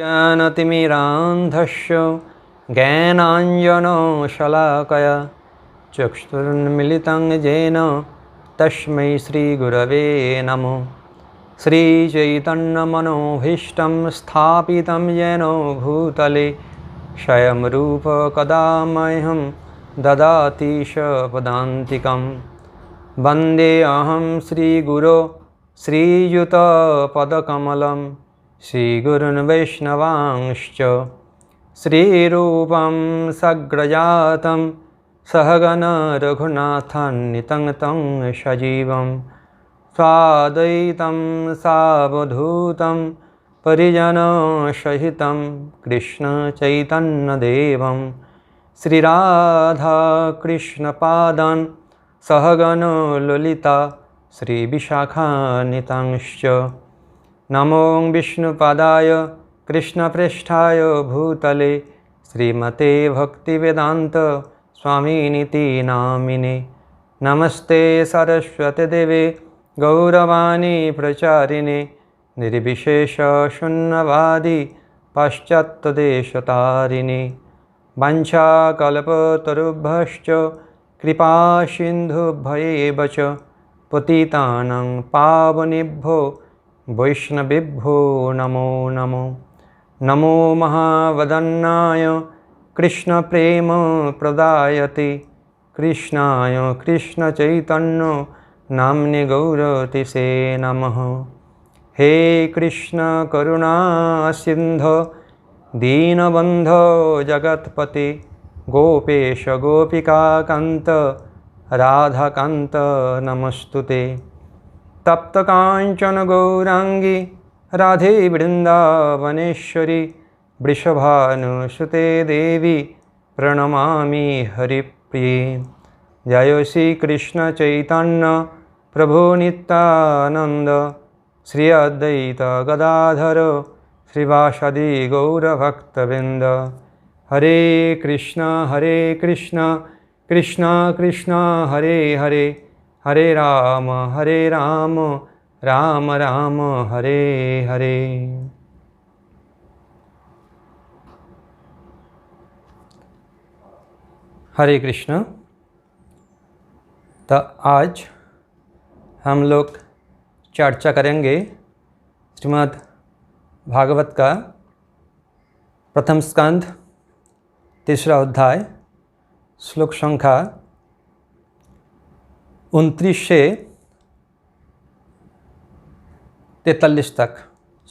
ज्ञानतिमिरान्धस्य ज्ञानाञ्जनशलाकया चक्षुरुन्मिलितं येन तस्मै श्रीगुरवे नमः। श्रीचैतन्यमनोभीष्टं स्थापितं येन भूतले स्वयं रूप कदा मह्यं ददाति पदान्तिकं। वन्देऽहं श्रीगुरो श्रीयुतपदकमलं श्रीगुरुन् वैष्णवांश्च। श्रीरूपं सग्रजातं सहगण रघुनाथान्वितं तं सजीवं स्वाद्वैतं सावधूतं परिजनसहितं कृष्णचैतन्यदेवं श्रीराधाकृष्णपादान् सहगण ललिता श्रीविशाखान्वितांश्च। नमो विष्णुपादाय कृष्णप्रेष्ठाय भूतले श्रीमते भक्तिवेदान्त स्वामिनिति नामिने। नमस्ते सरस्वती देवे गौरवाणी प्रचारिणे निर्विशेष शून्यवादी पाश्चात्यदेशतारिणे। वाञ्छाकल्पतरुभ्यश्च कृपा सिन्धुभ्येव च पतितानां पावनेभ्यो वैष्णवेभ्यो नमो नमो। नमो महावदन्नाय कृष्णप्रेम प्रदायते कृष्णाय कृष्णचैतन्य नाम्ने गौरतिसे नमः। हे कृष्ण करुणा सिन्धो दीनबन्धो जगत्पते गोपेश गोपिकान्त राधाकान्त नमस्तुते। तप्तकाञ्चन गौरांगी राधे वृन्दावनेश्वरी वृषभानुसुते देवी प्रणमामि हरिप्रिये। जय श्री कृष्ण चैतन्य प्रभु नित्यानंद श्री अद्वैत गदाधर श्रीवासदि गौरभक्तवृंद। हरे कृष्ण कृष्ण कृष्ण हरे हरे हरे राम राम राम हरे हरे। हरे कृष्ण। तो आज हम लोग चर्चा करेंगे श्रीमद् भागवत का प्रथम स्कंध तीसरा अध्याय श्लोक संख्या 29 से 43 तक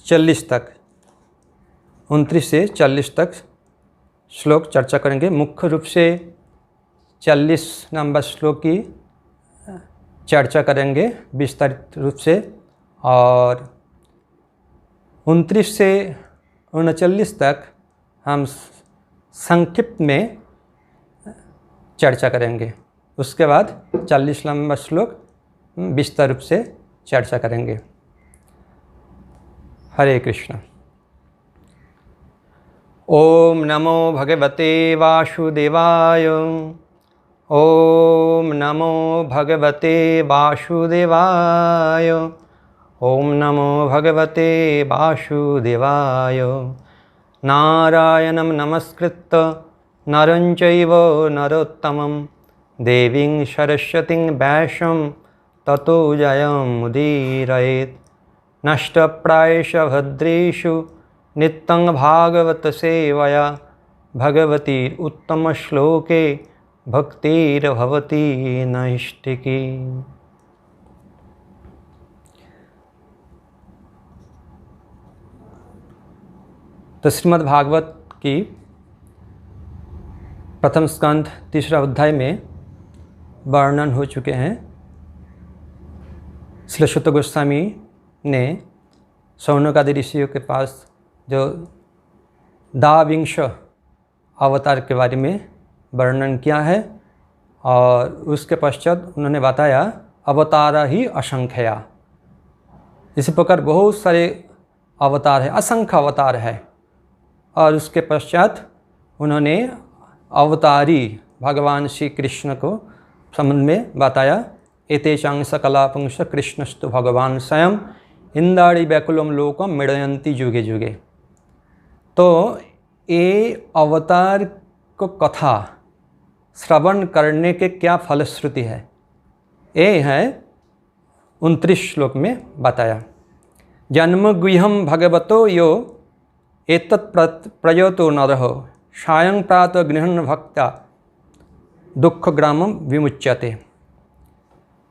40 तक 29 से 40 तक श्लोक चर्चा करेंगे। मुख्य रूप से 40 नंबर श्लोक की चर्चा करेंगे विस्तारित रूप से, और 29 से 39 तक हम संक्षिप्त में चर्चा करेंगे। उसके बाद 40 नंबर श्लोक विस्तार रूप से चर्चा करेंगे। हरे कृष्ण। ओम नमो भगवते वासुदेवाय। ओम नमो भगवते वासुदेवाय। ओम नमो भगवते वासुदेवाय। नारायणं नमस्कृत्य नरं चैव नरोत्तमं देवीं सरस्वतीं व्यासं ततो जयमुदीरयेत्। नष्टप्रायेषु भद्रेषु नित्यं भागवत सेवया भगवती उत्तमश्लोके भक्तिर्भवती नैष्टिकी। तो श्रीमद् भागवत की प्रथम स्कंध तीसरा अध्याय में वर्णन हो चुके हैं। श्री सुत गोस्वामी ने शौनक आदि ऋषियों के पास जो द्वाविंश अवतार के बारे में वर्णन किया है, और उसके पश्चात उन्होंने बताया अवतार ही असंख्या। इसी प्रकार बहुत सारे अवतार है, असंख्य अवतार है। और उसके पश्चात उन्होंने अवतारी भगवान श्री कृष्ण को संबंध में बताया। एतेषां सकलापुंस कृष्णस्तु भगवान स्वयं इंदाड़ी व्याकुलम लोकम मृडयंती जुगे जुगे। तो ये अवतार को कथा श्रवण करने के क्या फलश्रुति है, ये है 29 श्लोक में बताया। जन्म गुह्यम भगवतो यो एतत् प्रयतो नरः सायं प्रातः गृहण भक्त्या दुख ग्रामम विमुच्यते।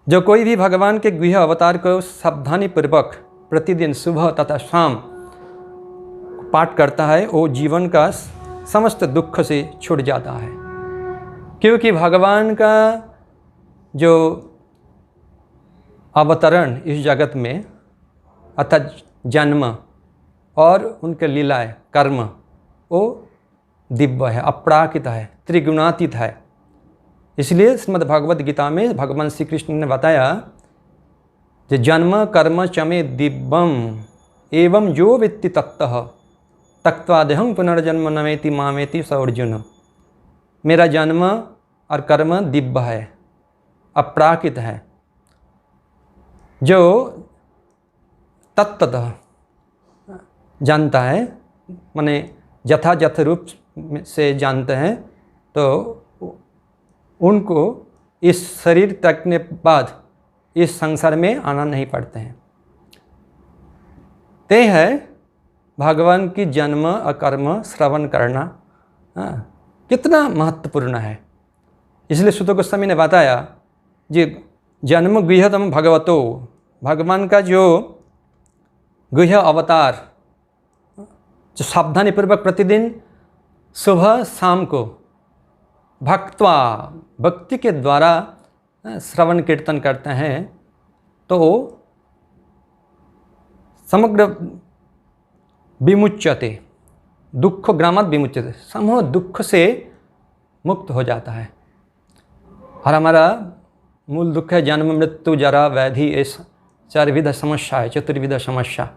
जो कोई भी भगवान के गुह्य अवतार को सावधानी पूर्वक प्रतिदिन सुबह तथा शाम पाठ करता है, वो जीवन का समस्त दुख से छूट जाता है। क्योंकि भगवान का जो अवतरण इस जगत में अर्थात जन्म और उनके लीलाएं कर्म वो दिव्य है, अपराकित है, त्रिगुणातीत है। इसलिए श्रीमद् भगवद गीता में भगवान श्री कृष्ण ने बताया कि जन्म कर्म चमे दिव्यम एवं जो वित्ति तत्तः त्यक्त्वा देहं पुनर्जन्म नमेति मामेति स अर्जुन। मेरा जन्म और कर्म दिव्य है, अपराकित है। जो तत्ततः जानता है, माने यथायथ रूप से जानते हैं, तो उनको इस शरीर तकने बाद इस संसार में आना नहीं पड़ते हैं। ते है भगवान की जन्म और कर्म श्रवण करना कितना महत्वपूर्ण है। इसलिए सुत गोस्वामी ने बताया जी जन्म गुह्यतम भगवतो, भगवान का जो गुह्य अवतार जो सावधानी पूर्वक प्रतिदिन सुबह शाम को भक्त्वा भक्ति के द्वारा श्रवण कीर्तन करते हैं, तो समग्र विमुच्यते दुख ग्रामात विमुच्यते, समूह दुख से मुक्त हो जाता है। और हमारा मूल दुख है जन्म मृत्यु जरा व्याधि, इस 4 विध समस्या है, चतुर्विध समस्या,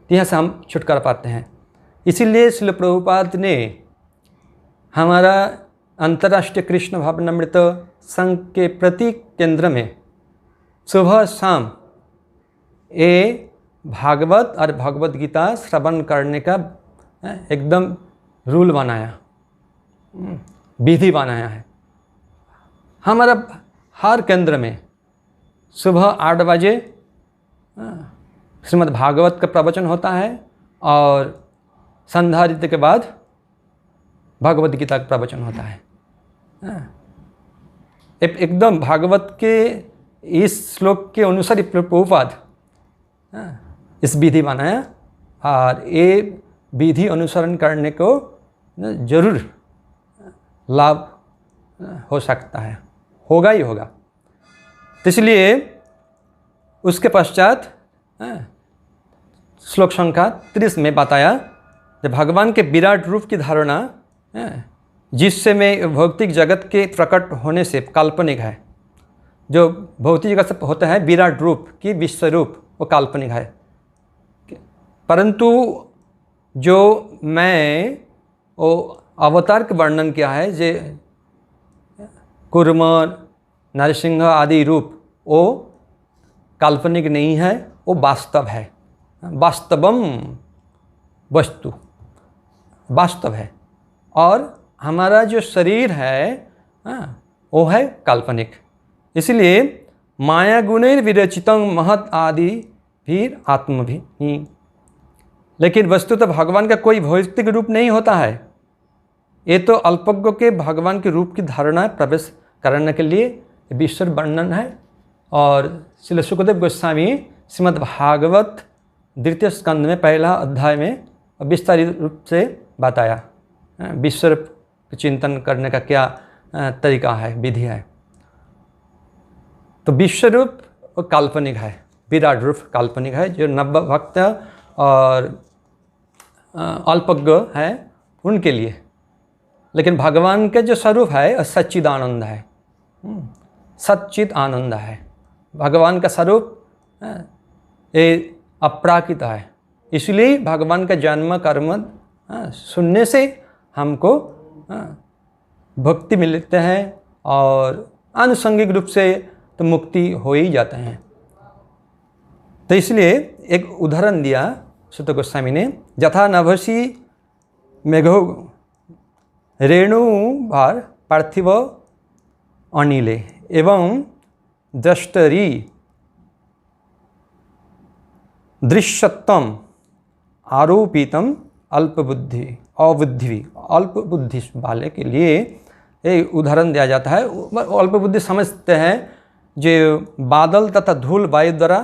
यहाँ से हम छुटकारा पाते हैं। इसीलिए श्रील प्रभुपाद ने हमारा अंतर्राष्ट्रीय कृष्ण भावनामृत संघ के प्रति केंद्र में सुबह शाम ये भागवत और भगवद गीता श्रवण करने का एकदम रूल बनाया, विधि बनाया है। हमारा हर केंद्र में सुबह 8 बजे श्रीमद् भागवत का प्रवचन होता है और संध्या आरती के बाद भगवद गीता का प्रवचन होता है। एकदम भागवत के इस श्लोक के अनुसार प्रभुपाद इस विधि बनाया, और ये विधि अनुसरण करने को जरूर लाभ हो सकता है, होगा ही होगा। तो इसलिए उसके पश्चात श्लोक संख्या 30 में बताया जब भगवान के विराट रूप की धारणा जिससे में भौतिक जगत के प्रकट होने से काल्पनिक है। जो भौतिक जगत से होता है विराट रूप की विश्व रूप, वो काल्पनिक है। परंतु जो मैं वो अवतार का वर्णन किया है, जे कूर्म नरसिंह आदि रूप, वो काल्पनिक नहीं है, वो वास्तव है। वास्तवम वस्तु वास्तव है। और हमारा जो शरीर है वो है काल्पनिक। इसलिए माया गुणैर विरचितं महत् आदि भी आत्म भी। लेकिन वस्तु तो भगवान का कोई भौतिक रूप नहीं होता है। ये तो अल्पज्ञों के भगवान के रूप की धारणा प्रवेश करने के लिए विश्व वर्णन है। और श्री सुखदेव गोस्वामी श्रीमद् भागवत द्वितीय स्कंद में पहला अध्याय में विस्तारित रूप से बताया विश्व चिंतन करने का क्या तरीका है, विधि है। तो विश्व रूप काल्पनिक है, विराट रूप काल्पनिक है। जो नव भक्त और अल्पज्ञ है उनके लिए, लेकिन भगवान के जो स्वरूप है सच्चिदानंद है, सच्चिद आनंद है। भगवान का स्वरूप ये अपराकित है। इसलिए भगवान का जन्म कर्म सुनने से हमको भक्ति मिलते हैं और आनुषंगिक रूप से तो मुक्ति हो ही जाते हैं। तो इसलिए एक उदाहरण दिया सुत गोस्वामी ने, यथा नभसी मेघो रेणु भार पार्थिव अनिले एवं दृष्टरी दृश्यत्वम आरोपितम अल्प बुद्धि वाले के लिए एक उदाहरण दिया जाता है। अल्प बुद्धि समझते हैं जो बादल तथा धूल वायु द्वारा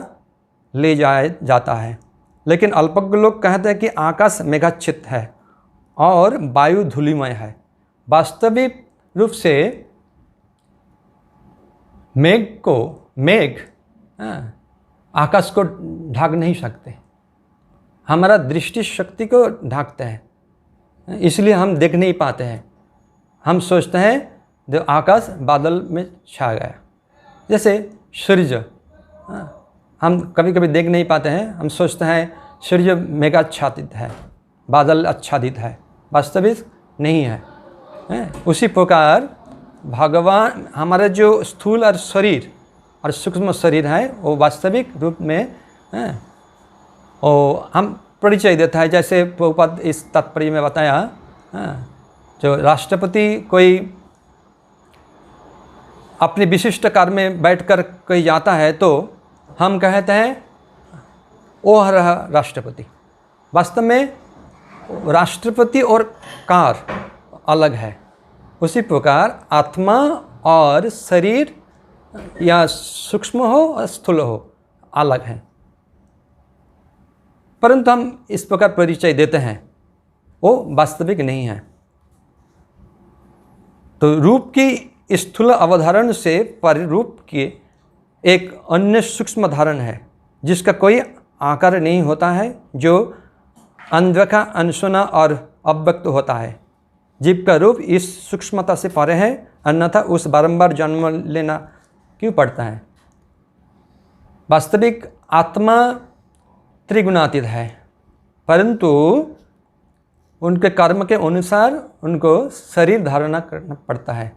ले जाया जाता है, लेकिन अल्पज्ञ लोग कहते हैं कि आकाश मेघाच्छित है और वायु धूलिमय है। वास्तविक रूप से मेघ आकाश को ढाक नहीं सकते, हमारा दृष्टि शक्ति को ढाकते हैं, इसलिए हम देख नहीं पाते हैं। हम सोचते हैं जो आकाश बादल में छा गया, जैसे सूर्य हम कभी कभी देख नहीं पाते हैं, हम सोचते हैं सूर्य मेघाच्छादित है, बादल आच्छादित है, वास्तविक नहीं है। उसी प्रकार भगवान हमारा जो स्थूल और शरीर और सूक्ष्म शरीर है वो वास्तविक रूप में और हम परिचय देता है। जैसे प्रभुपाद इस तात्पर्य में बताया, जो राष्ट्रपति कोई अपने विशिष्ट कार्य में बैठकर कहीं जाता है तो हम कहते हैं वो रहा राष्ट्रपति। वास्तव में राष्ट्रपति और कार अलग है। उसी प्रकार आत्मा और शरीर या सूक्ष्म हो और स्थूल हो अलग हैं, परंतु हम इस प्रकार परिचय देते हैं, वो वास्तविक नहीं है। तो रूप की स्थूल अवधारण से परिरूप की एक अन्य सूक्ष्म धारण है जिसका कोई आकार नहीं होता है, जो अनदेखा, अनसुना और अव्यक्त होता है। जीव का रूप इस सूक्ष्मता से परे है, अन्यथा उस बारंबार जन्म लेना क्यों पड़ता है। वास्तविक आत्मा त्रिगुणातीत है, परंतु उनके कर्म के अनुसार उनको शरीर धारणा करना पड़ता है।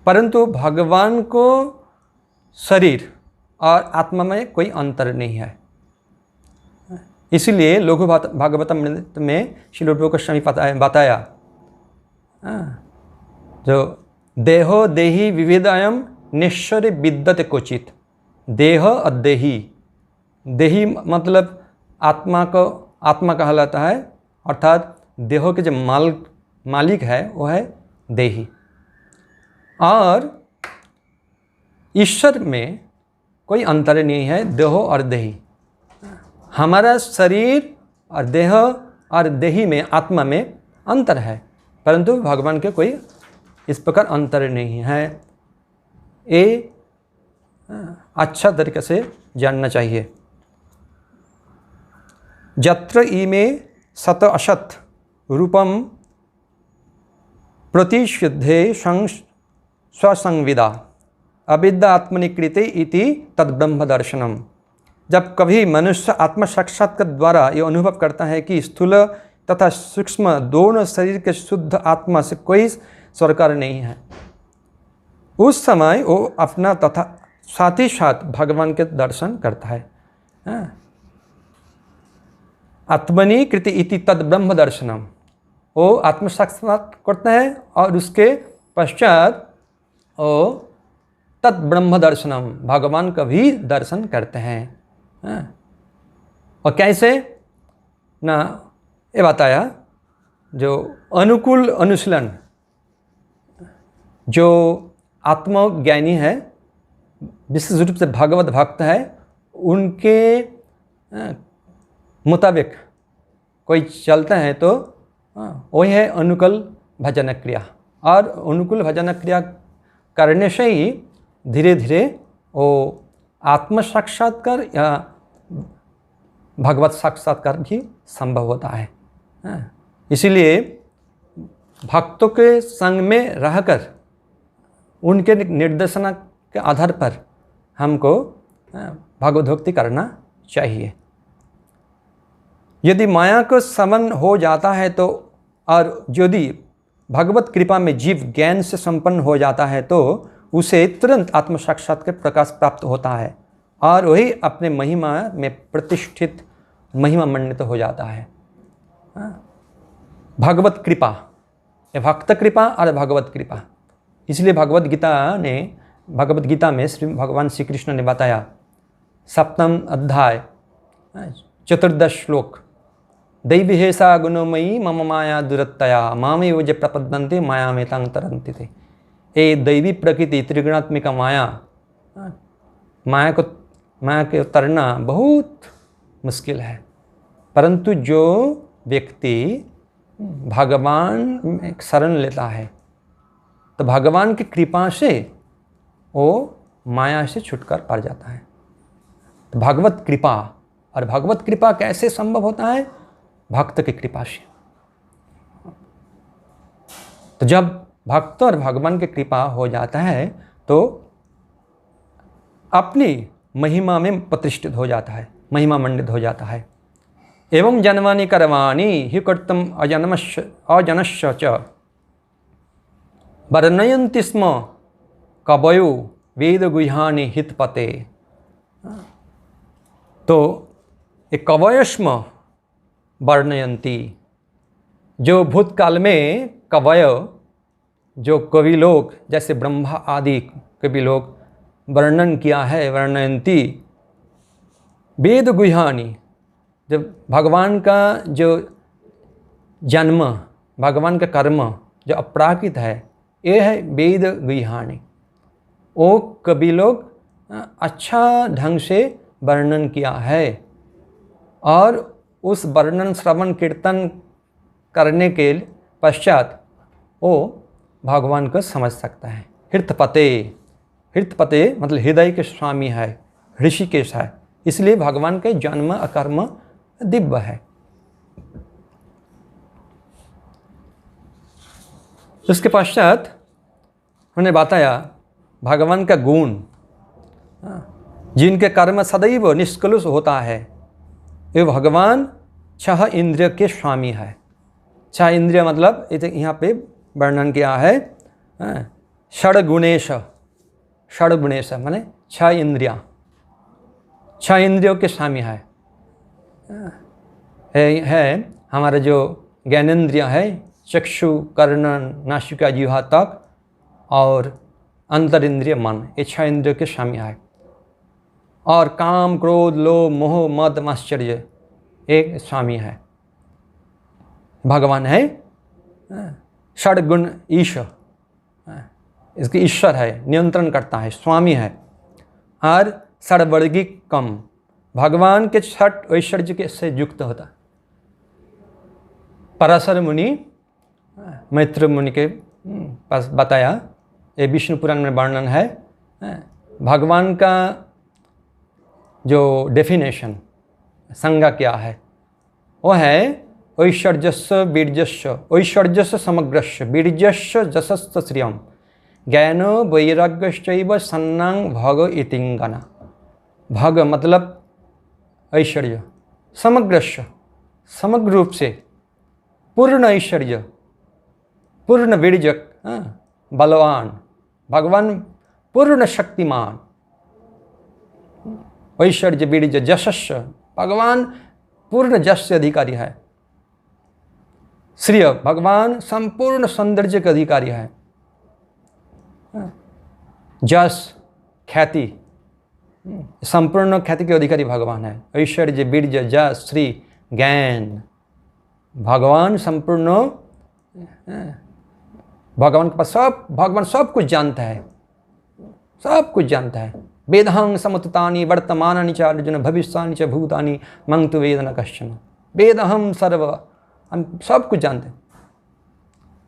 परंतु भगवान को शरीर और आत्मा में कोई अंतर नहीं है। इसलिए लघु भागवतम में श्री रूप गोस्वामी बताया, जो देहो देही विविधायम निश्चर्य विद्यते क्वचित। देह और देही मतलब आत्मा को आत्मा कहलाता है, अर्थात देह के जो मालिक है वो है देही। और ईश्वर में कोई अंतर नहीं है देह और देही। हमारा शरीर और देह और देही में, आत्मा में अंतर है, परंतु भगवान के कोई इस प्रकार अंतर नहीं है। ये अच्छा तरीके से जानना चाहिए। जत्र इमे सत असत रूपम प्रतिषिद्धे स्वसंविदा अविद्या आत्मनिकृते इति तद्ब्रह्म दर्शनम। जब कभी मनुष्य आत्म साक्षात्कार द्वारा ये अनुभव करता है कि स्थूल तथा सूक्ष्म दोनों शरीर के शुद्ध आत्मा से कोई सरकार नहीं है, उस समय वो अपना तथा साथ ही साथ भगवान के दर्शन करता है। आत्मनि कृति इति तद ब्रह्म दर्शनम, वो आत्म साक्षात्कार करता है और उसके पश्चात वो तद ब्रह्म दर्शनम, भगवान का भी दर्शन करते हैं। और कैसे ना ये बताया, जो अनुकूल अनुशीलन, जो आत्मज्ञानी है, विशेष रूप से भगवत भक्त है, उनके मुताबिक कोई चलता है तो वही है अनुकूल भजन क्रिया। और अनुकूल भजन क्रिया करने से ही धीरे धीरे वो आत्म साक्षात्कार या भगवत साक्षात्कार भी संभव होता है। इसीलिए भक्तों के संग में रहकर उनके निर्देशना के आधार पर हमको भगवत भक्ति करना चाहिए। यदि माया को समन हो जाता है तो, और यदि भगवत कृपा में जीव ज्ञान से संपन्न हो जाता है तो उसे तुरंत आत्म साक्षात्कार प्रकाश प्राप्त होता है और वही अपने महिमा में प्रतिष्ठित, महिमा मंडित हो जाता है। भगवत कृपा, ये भक्त कृपा और भगवत कृपा। इसलिए भगवत गीता में श्री भगवान श्री कृष्ण ने बताया, 7वें अध्याय 14 श्लोक, दैवी हेसा गुणमयी मम माया दुरत्तया मामे वज प्रपद्यन्ते माया में तंग तरंति थे। ये दैवी प्रकृति त्रिगुणात्मिक माया के उतरना बहुत मुश्किल है, परंतु जो व्यक्ति भगवान में शरण लेता है तो भगवान की कृपा से वो माया से छुटकारा पा जाता है। तो भगवत कृपा, और भगवत कृपा कैसे संभव होता है? भक्त की कृपा से। तो जब भक्त और भगवान की कृपा हो जाता है तो अपनी महिमा में प्रतिष्ठित हो जाता है, महिमा मंडित हो जाता है। एवं जन्मानि कर्माणि हि कर्तुम् अजनस्य च वर्णयन्ति स्म कवयो वेदगुह्यानि हितपते। तो ये कवयस्म वर्णयन्ति, जो भूतकाल में कवय, जो कवि लोग जैसे ब्रह्मा आदि कवि लोग वर्णन किया है, वर्णयन्ति वेद गुह्यानि, जब भगवान का जो जन्म, भगवान का कर्म जो अपराकृत है, ये है वेद गुह्यानि। वो कवि लोग अच्छा ढंग से वर्णन किया है, और उस वर्णन श्रवण कीर्तन करने के पश्चात वो भगवान को समझ सकता है। हृतपते, हृतपते मतलब हृदय के स्वामी है, ऋषिकेश है, इसलिए भगवान के जन्म अकर्म दिव्य है। उसके पश्चात उन्होंने बताया भगवान का गुण, जिनके कर्म सदैव निष्कलुष होता है, ये भगवान 6 इंद्रिय के स्वामी है। 6 इंद्रिय मतलब यहाँ पे वर्णन किया है षड्गुणेश, षड्गुणेश माने 6 इंद्रिया, 6 इंद्रियों के स्वामी है हमारे जो ज्ञानेंद्रिय है, चक्षु कर्ण नासिका जिह्वा तक, और अंतर इंद्रिय मन, ये 6 इंद्रियों के स्वामी है। और काम क्रोध लोभ मोह मद माश्चर्य एक स्वामी है, भगवान है। षड्गुण ईश, इसके ईश्वर है, नियंत्रण करता है, स्वामी है। और षड्वर्गिक कम, भगवान के 6 ऐश्वर्य के से युक्त होता। पराशर मुनि मैत्र मुनि के पास बताया, ये विष्णु पुराण में वर्णन है, भगवान का जो डेफिनेशन संज्ञा क्या है, वो है ऐश्वर्यस्य वीर्यस्य, ऐश्वर्यस्य समग्रस्य, वीर्यस्य जशस्य श्रियम, ज्ञानो वैराग्यश्चैव सन्नां भग इतिंगना। भग मतलब ऐश्वर्य, समग्रस्य समग्र रूप से, पूर्ण ऐश्वर्य, पूर्ण वीर्य, बलवान, भगवान पूर्ण शक्तिमान, ऐश्वर्य वीर्य जशस्य, भगवान पूर्ण जश से अधिकारी है। श्रिय, भगवान संपूर्ण सौंदर्य के अधिकारी है। जश ख्याति, संपूर्ण ख्याति के अधिकारी भगवान है। ऐश्वर्य वीर्य जश श्री ज्ञान, भगवान संपूर्ण, भगवान के पास सब, भगवान सब कुछ जानता है, सब कुछ जानता है। वेदांग समुत्तानि वर्तमानानि च अर्जुन भविष्यानि च भूतानि मं तु वेद न कश्चन। वेदहम सर्व, हम सब कुछ जानते हैं,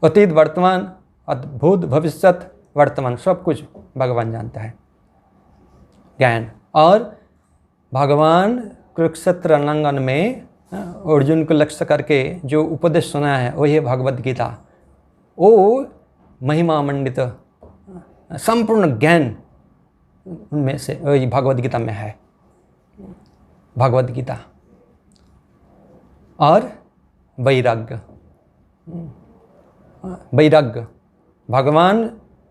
अतीत वर्तमान अद्भुत भविष्यत वर्तमान सब कुछ भगवान जानता है, ज्ञान। और भगवान कुरुक्षेत्र रणांगन में अर्जुन को लक्ष्य करके जो उपदेश सुना है वही है भगवद गीता। वो महिमा मंडित संपूर्ण ज्ञान उनमें से वही भगवद गीता में है, भगवद गीता। और वैराग्य, वैराग्य, भगवान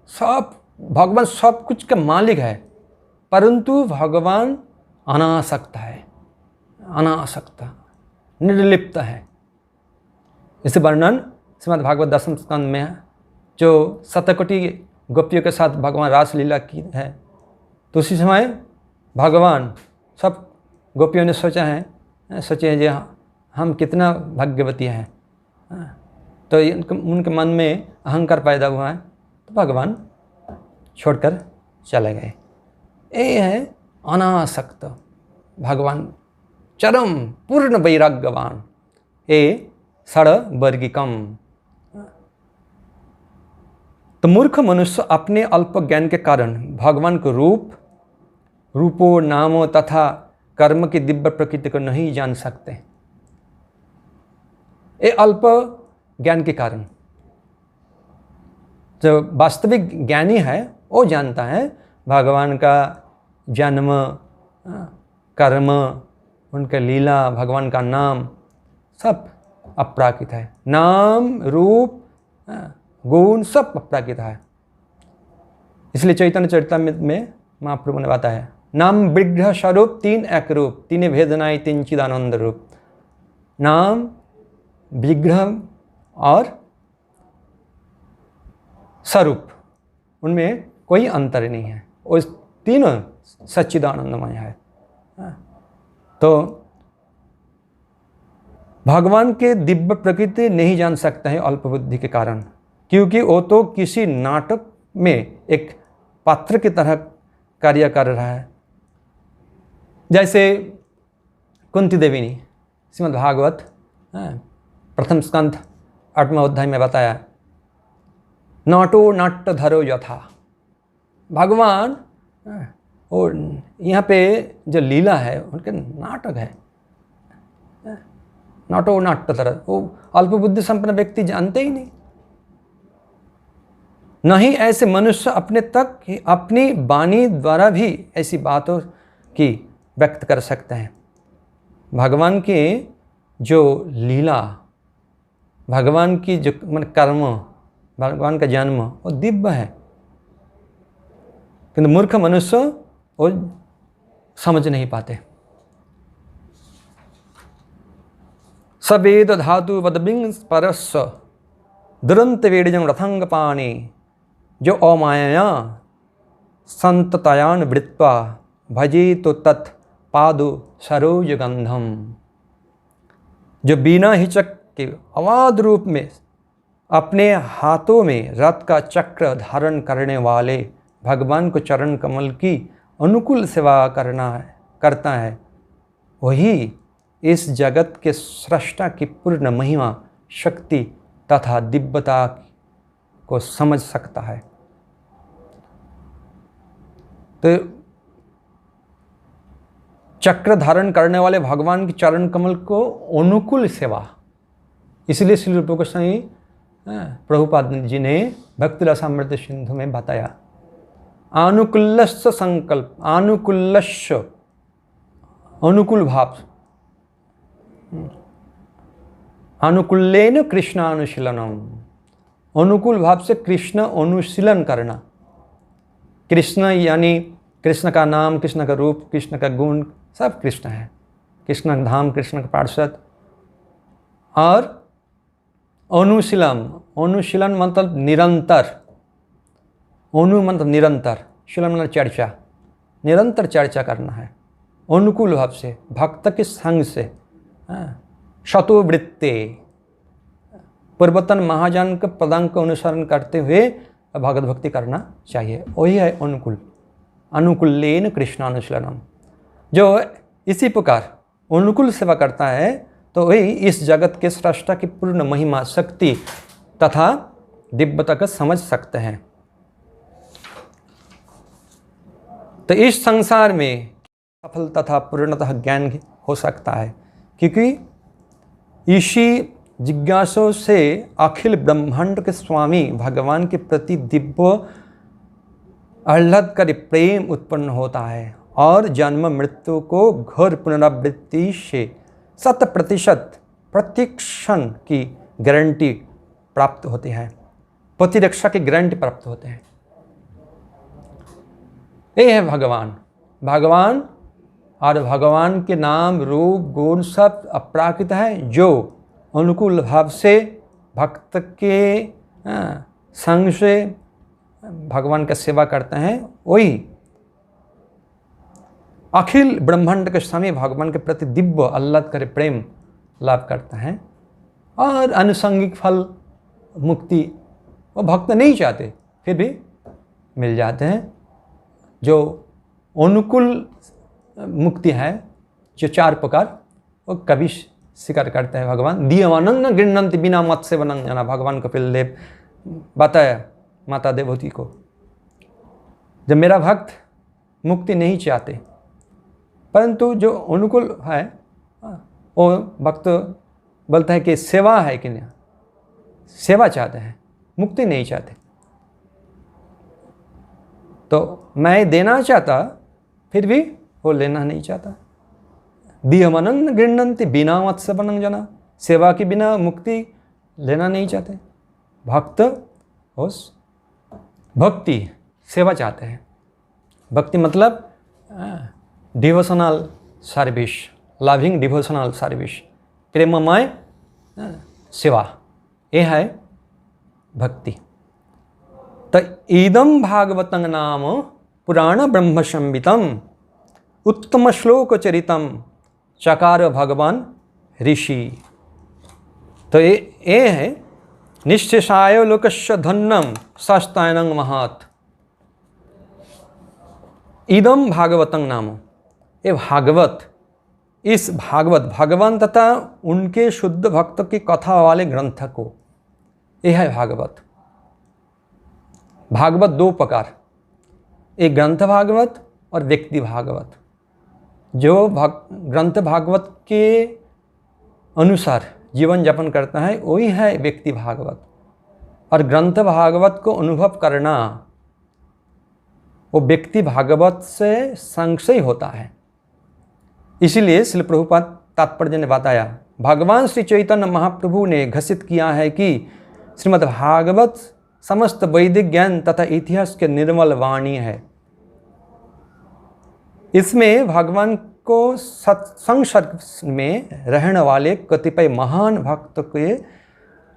सब कुछ का मालिक है, परंतु भगवान अनासक्त है, अनासक्त निर्लिप्त है। इसे वर्णन श्रीमद् भागवत दसम स्कंद में जो शतकोटि गोपियों के साथ भगवान रासलीला की है, तो उसी समय भगवान सब गोपियों ने सोचे जे हम कितना भाग्यवती हैं, तो उनके मन में अहंकार पैदा हुआ है, तो भगवान छोड़कर चले गए। ये है अनासक्त भगवान, चरम पूर्ण वैराग्यवान, ये षड्वर्गिकम। तो मूर्ख मनुष्य अपने अल्प ज्ञान के कारण भगवान को रूपों, नामों तथा कर्म की दिव्य प्रकृति को नहीं जान सकते। ये अल्प ज्ञान के कारण, जो वास्तविक ज्ञानी है वो जानता है भगवान का जन्म, कर्म, उनका लीला, भगवान का नाम सब अपराकृत है। नाम, रूप, गुण सब अपराकृत है। इसलिए चैतन्य चरितामृत में महाप्रभु ने बताया, नाम विग्रह स्वरूप तीन एक रूप, तीन भेदनाई तीन चिदानंद रूप। नाम, विग्रह और स्वरूप, उनमें कोई अंतर नहीं है, उस तीनों सच्चिदानंदमय है। तो भगवान के दिव्य प्रकृति नहीं जान सकते हैं अल्प बुद्धि के कारण, क्योंकि वो तो किसी नाटक में एक पात्र की तरह कार्य कर रहा है। जैसे कुंती देवी ने श्रीमद् भागवत प्रथम स्कंध 8वां अध्याय में बताया, नाटो नाट्यधरो यथा। भगवान और यहाँ पे जो लीला है उनके नाटक है, नाटो नाट्यधर। वो अल्प बुद्धि संपन्न व्यक्ति जानते ही नहीं ऐसे मनुष्य अपने तक अपनी वाणी द्वारा भी ऐसी बातों की व्यक्त कर सकते हैं। भगवान की जो लीला, भगवान की जो कर्म, भगवान का जन्म वो दिव्य है, किंतु मूर्ख मनुष्य वो समझ नहीं पाते। सवेद धातु वदबिंग परस्व दुरंत वेड़जं रथंग पानी, जो अमाया संततयान वृत्वा भजे तो तत् पादु सरोज गंधम। जो बिना हिचक के अवाध रूप में अपने हाथों में रथ का चक्र धारण करने वाले भगवान को चरण कमल की अनुकूल सेवा करता है, वही इस जगत के सृष्टा की पूर्ण महिमा, शक्ति तथा दिव्यता को समझ सकता है। तो चक्र धारण करने वाले भगवान के चरण कमल को अनुकूल सेवा, इसलिए श्री रूप गोस्वामी प्रभुपाद जी ने भक्ति रसामृत सिंधु में बताया, आनुकूल्यस्य संकल्प, आनुकूल्यस्य अनुकूल भाव, अनुकूल्येन कृष्णानुशीलनम, अनुकूल भाव से कृष्ण अनुशीलन करना। कृष्ण यानी कृष्ण का नाम, कृष्ण का रूप, कृष्ण का गुण सब कृष्ण है, कृष्ण का धाम, कृष्ण का पार्षद। और अनुशीलन, अनुशीलन मतलब निरंतर, अनु मतलब निरंतर, शीलन मतलब चर्चा, निरंतर चर्चा करना है अनुकूल भाव से, भक्त के संग से, शतोवृत्ते, पूर्वतन महाजन के पदांक का अनुसरण करते हुए भगवत भक्ति करना चाहिए, वही है अनुकूल। अनुकूल्येन कृष्णानुशीलनम, जो इसी प्रकार अनुकूल सेवा करता है तो वही इस जगत के सृष्टा की पूर्ण महिमा, शक्ति तथा दिव्यता को समझ सकते हैं। तो इस संसार में सफल तथा पूर्णतः ज्ञान हो सकता है, क्योंकि इसी जिज्ञासों से अखिल ब्रह्मांड के स्वामी भगवान के प्रति दिव्य आह्लादकारी प्रेम उत्पन्न होता है और जन्म मृत्यु को घोर पुनरावृत्ति से 100% प्रतिक्षण की गारंटी प्राप्त होती है, प्रतिरक्षा की गारंटी प्राप्त होते हैं। ये है भगवान। भगवान और भगवान के नाम, रूप, गुण सब अपराकृत है, जो अनुकूल भाव से भक्त के संग से भगवान का सेवा करते हैं, वही अखिल ब्रह्मांड के स्वामी भगवान के प्रति दिव्य आह्लादकारी प्रेम लाभ करते हैं। और आनुषंगिक फल मुक्ति वो भक्त नहीं चाहते, फिर भी मिल जाते हैं। जो अनुकूल मुक्ति है, जो 4 प्रकार, वो कभी स्वीकार करते हैं भगवान। दीयमानं न गृह्णन्ति बिना मत्स्यवनं जना, भगवान कपिल देव बताया माता देवहूति को। जब मेरा भक्त मुक्ति नहीं चाहते, परंतु जो अनुकूल है वो भक्त बोलता है कि सेवा है कि नहीं, सेवा चाहते हैं, मुक्ति नहीं चाहते। तो मैं देना चाहता, फिर भी वो लेना नहीं चाहता। दीयमानं गृह्णन्ति बिना मत्स्यवनं जना, सेवा के बिना मुक्ति लेना नहीं चाहते। भक्त उस भक्ति सेवा चाहते हैं। भक्ति मतलब devotional service, loving devotional service, प्रेममय सेवा, ये है भक्ति। तो इदम भागवतं नाम पुराण ब्रह्म संहितम उत्तम श्लोक चरितम चकार भगवान ऋषि। तो ये है निश्चेषाय लोकस्य धन्यम सस्तायनं महत्। इदम भागवतं नाम, ये भागवत, इस भागवत भगवान तथा उनके शुद्ध भक्त की कथा वाले ग्रंथ को, यह है भागवत। भागवत 2 प्रकार, एक ग्रंथ भागवत और व्यक्ति भागवत। जो ग्रंथ भागवत के अनुसार जीवन यापन करता है वही है व्यक्ति भागवत। और ग्रंथ भागवत को अनुभव करना वो व्यक्ति भागवत से संशय होता है। इसीलिए श्रील प्रभुपाद तात्पर्य ने बताया, भगवान श्री चैतन्य महाप्रभु ने घोषित किया है कि श्रीमद् भागवत समस्त वैदिक ज्ञान तथा इतिहास के निर्मल वाणी है। इसमें भगवान को सत्संग में रहने वाले कतिपय महान भक्त के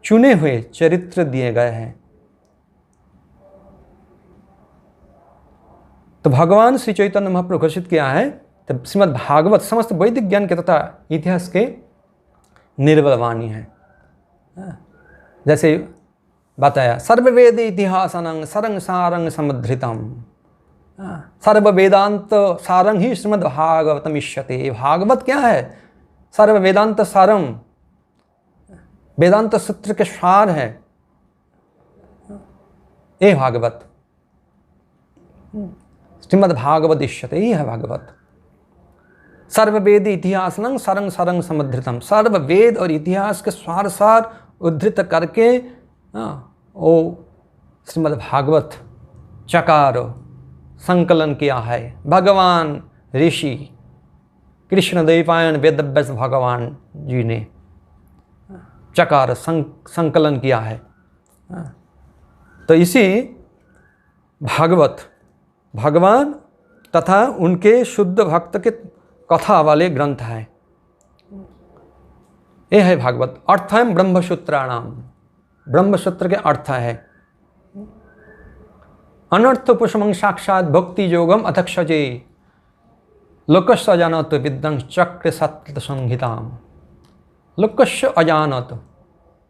चुने हुए चरित्र दिए गए हैं। तो भगवान श्री चैतन्य महाप्रभु घोषित किया है, तो श्रीमद् भागवत समस्त वैदिक ज्ञान के तथा इतिहास के निर्मल वाणी है। जैसे बताया, सर्ववेद इतिहासनं सरंग सारंग समुद्धृतम, सर्व वेदांत सारंग ही श्रीमद् भागवतम इष्यते। भागवत क्या है? सर्व वेदांत सारम, वेदांत सूत्र के सार है ये भागवत। श्रीमद् भागवत इष्यते, ही है भागवत। सर्व वेद इतिहासनं सरंग सरंग समुद्धृतम, सर्व वेद और इतिहास के सार सार उद्धृत करके ओ श्रीमद् भागवत चकार संकलन किया है भगवान ऋषि कृष्णद्वैपायन वेदव्यास भगवान जी ने चकार संकलन किया है। तो इसी भागवत भगवान तथा उनके शुद्ध भक्त के कथा वाले ग्रंथ है। यह है भागवत। अर्थम ब्रह्मसूत्राणाम, ब्रह्मसूत्र के अर्थ है अनर्थोपशमं साक्षात भक्ति योगम अथक्षजे लोकस्य अजानत विद्यं चक्र सत्य संहिताम। लोकस्य अजानत,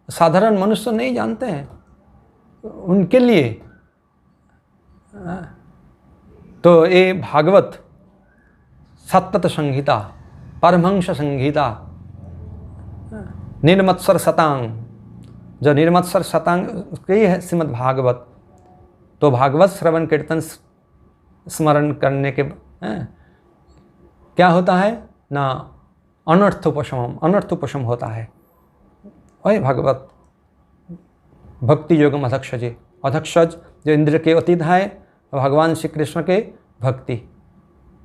साधारण मनुष्य नहीं जानते हैं, उनके लिए तो ये भागवत सत्य संहिता, परमहंस संहिता, निर्मत्सर शतांग, जो निर्मत्सर शतांग उसके ही है श्रीमद् भागवत। तो भागवत श्रवण कीर्तन स्मरण करने के क्या होता है ना, अनर्थोपशम होता है। वही भागवत भक्ति योगम अधक्षज, अधक्षज जो इंद्र के अतीत है, भगवान श्री कृष्ण के भक्ति।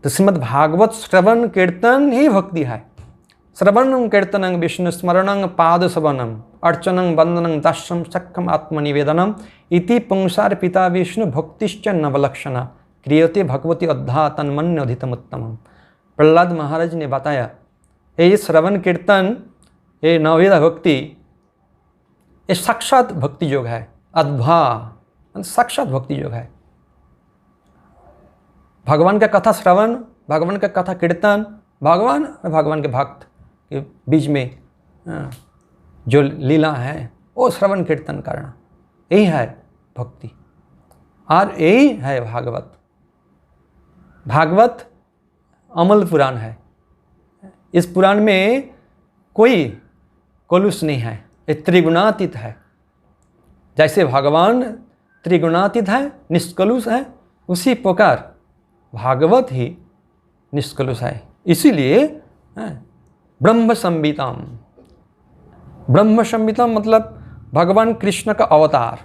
तो श्रीमद् भागवत श्रवण कीर्तन ही भक्ति है। श्रवणं कीर्तनं विष्णु स्मरणं पाद सवनम अर्चनं वंदनं दास्यं सख्यम आत्मनिवेदनम इति पुंसार पिता विष्णु भक्तिश्च नवलक्षणा क्रियते भगवती अद्धा तन्मन्य अधितमुत्तमम। प्रहलाद महाराज ने बताया, ये श्रवण कीर्तन, ये नवविध भक्ति ये साक्षात भक्ति योग है। अद्भा साक्षात भक्ति योग है। भगवान का कथा श्रवण, भगवान का कथा कीर्तन, भगवान और भगवान के भक्त के बीच में जो लीला है वो श्रवण कीर्तन करना, यही है भक्ति। और यही है भागवत। भागवत अमल पुराण है। इस पुराण में कोई कलुष नहीं है, ये त्रिगुणातीत है। जैसे भगवान त्रिगुणातीत है, निष्कलुष है, उसी प्रकार भागवत ही निष्कलुष है। इसीलिए ब्रह्म संहिता, ब्रह्म संहिता मतलब भगवान कृष्ण का अवतार।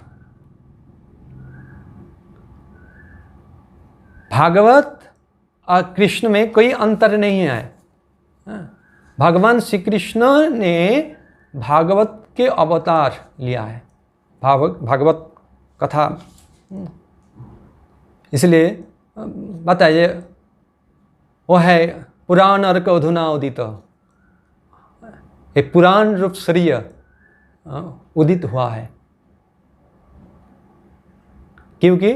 भागवत और कृष्ण में कोई अंतर नहीं है। भगवान श्री कृष्ण ने भागवत के अवतार लिया है, भागवत कथा। इसलिए बताइए, वो है पुराण अर्क अधुना उदित, ये पुराण रूप श्रीय उदित हुआ है। क्योंकि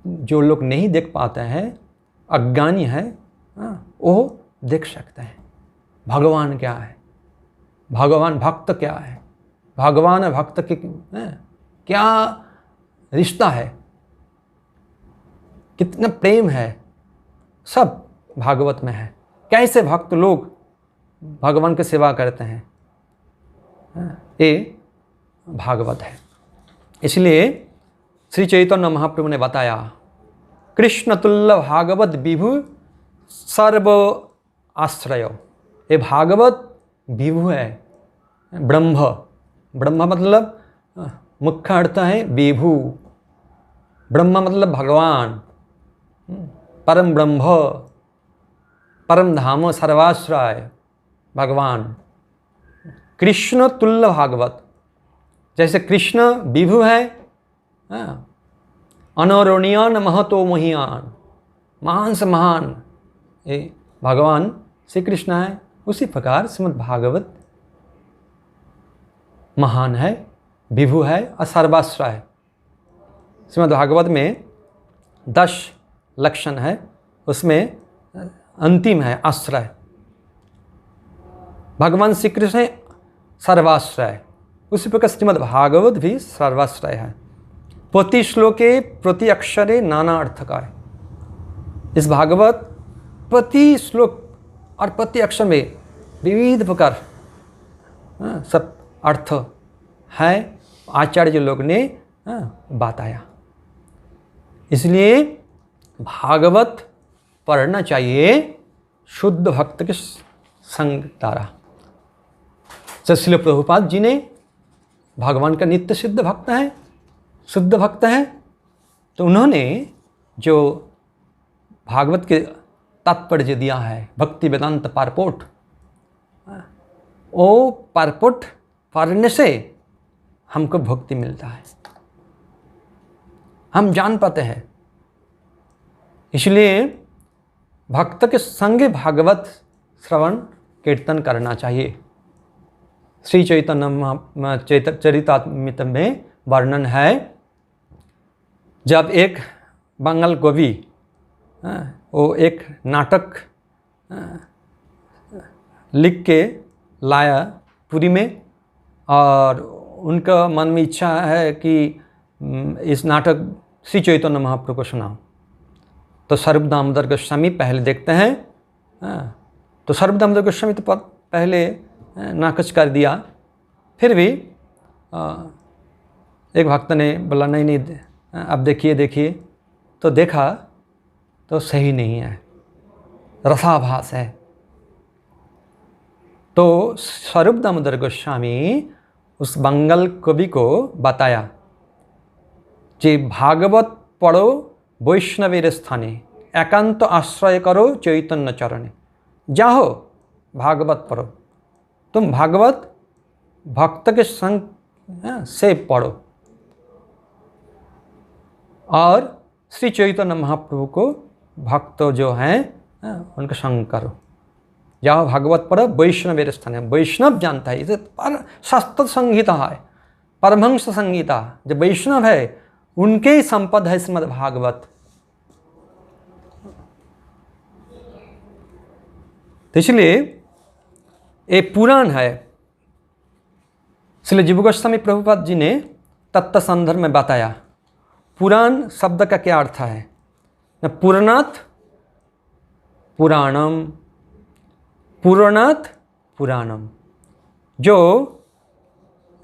जो लोग नहीं देख पाते हैं, अज्ञानी है, वो देख सकते हैं भगवान क्या है, भगवान भक्त क्या है, भगवान भक्त के क्या रिश्ता है, कितना प्रेम है, सब भागवत में है। कैसे भक्त लोग भगवान की सेवा करते हैं, ये भागवत है। इसलिए श्री चैतन्य महाप्रभु ने बताया, कृष्ण तुल्य भागवत विभु सर्व आश्रय। ये भागवत विभु है, ब्रह्म, ब्रह्म मतलब मुख्य अर्थ है विभु। ब्रह्म मतलब भगवान, परम ब्रह्म, परम धाम, सर्वाश्रय भगवान। कृष्ण तुल्य भागवत, जैसे कृष्ण विभु है, अनौरणीयान महतो महियान, महान से महान ये भगवान श्री कृष्ण है। उसी प्रकार श्रीमद् भागवत महान है, विभु है और सर्वाश्रय है। श्रीमद् भागवत में 10 लक्षण है, उसमें अंतिम है आश्रय। भगवान श्री कृष्ण सर्वाश्रय, उसी प्रकार श्रीमद् भागवत भी सर्वाश्रय है। प्रति श्लोके प्रति अक्षरे नाना अर्थ का है। इस भागवत प्रति श्लोक और प्रति अक्षर में विविध प्रकार सब अर्थ है, आचार्य लोग ने बताया। इसलिए भागवत पढ़ना चाहिए शुद्ध भक्त के संग द्वारा। श्रील प्रभुपाद जी ने, भगवान का नित्य सिद्ध भक्त है, शुद्ध भक्त है, तो उन्होंने जो भागवत के तात्पर्य दिया है, भक्ति वेदांत पारपोट, वो पारपोट पढ़ने से हमको भक्ति मिलता है, हम जान पाते हैं। इसलिए भक्त के संग भागवत श्रवण कीर्तन करना चाहिए। श्री चैतन्य चरितामृत में वर्णन है, जब एक बंगाल कवि वो एक नाटक लिख के लाया पुरी में, और उनका मन में इच्छा है कि इस नाटक श्री चैतन्य महाप्रभु को सुनाओ। तो स्वरूप दामोदर गोस्वामी पहले देखते हैं, तो स्वरूप दामोदर गोस्वामी तो पहले नाकच कर दिया, फिर भी एक भक्त ने बोला नहीं अब देखिए, तो देखा तो सही नहीं है, रसाभास है। तो स्वरूप दामोदर गोस्वामी उस बंगाल कवि को बताया कि भागवत पढ़ो वैष्णवेर स्थाने, एकांत आश्रय करो चैतन्य चरणे। जाओ भागवत पढ़ो, तुम भागवत भक्त के संग से पढ़ो और श्री चैतन्य महाप्रभु को भक्त जो हैं उनका संग करो। जाओ भागवत पढ़ो वैष्णवेर स्थान है, वैष्णव जानता है, इसे पर शास्त्र संहिता है, परमहंस संगीता, जो वैष्णव है उनके ही संपद है श्रीमद् भागवत। तो इसलिए ये पुराण है। इसलिए जीव गोस्वामी प्रभुपाद जी ने तत्व संदर्भ में बताया पुराण शब्द का क्या अर्थ है। पुराणात पुराणम, पुराणात पुराणम, जो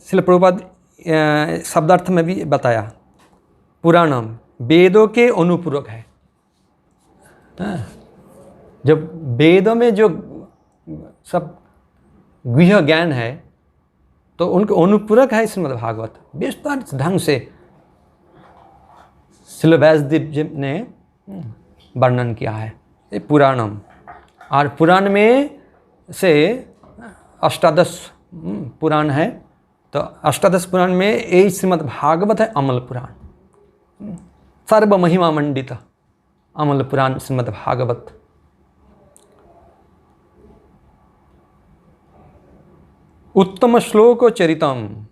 श्रील प्रभुपाद शब्दार्थ में भी बताया। पुराणम वेदों के अनुपूरक है। जब वेदों में जो सब गृह ज्ञान है तो उनके अनुपूरक है श्रीमद् भागवत। विस्तार ढंग से श्रील व्यासदेव जी ने वर्णन किया है ये पुराणम। और पुराण में से अष्टादश पुराण है, तो अष्टादश पुराण में यही श्रीमद् भागवत है अमल पुराण। सर्व महिमा मंडित अमल पुराण श्रीमद् भागवत। उत्तम श्लोक चरितम,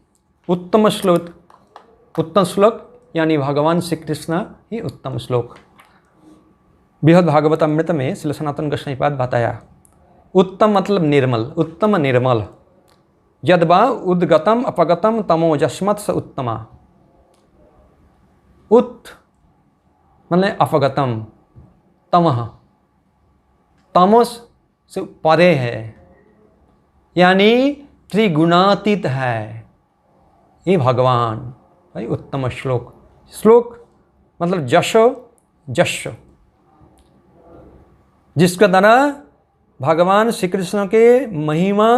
उत्तम श्लोक यानी भगवान श्री कृष्ण ही उत्तम श्लोक। बृहद भागवत अमृत में श्री सनातन गोस्वामी पाद बताया उत्तम मतलब निर्मल, उत्तम निर्मल। यद्वा उद्गतम अपगतम तमो जस्मत्स उत्तमा। उत् मतलब अपगतम, तमः तमस से परे है, यानी त्रिगुणातीत है ये भगवान। भाई उत्तम श्लोक, श्लोक मतलब जशो जश, जिसके द्वारा भगवान श्री कृष्ण के महिमा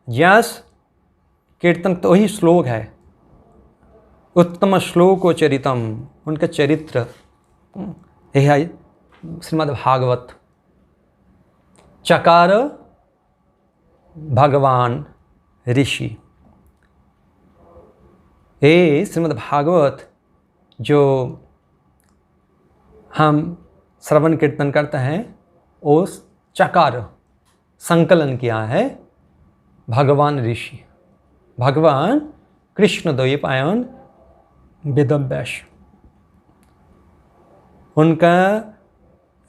यश कीर्तन, तो वही श्लोक है। उत्तम श्लोको चरितम, उनका चरित्र यह है श्रीमद् भागवत। चकार भगवान ऋषि, ये श्रीमद् भागवत जो हम श्रवण कीर्तन करते हैं वो चकार संकलन किया है भगवान ऋषि, भगवान कृष्ण द्वैपायन वेदव्यास। उनका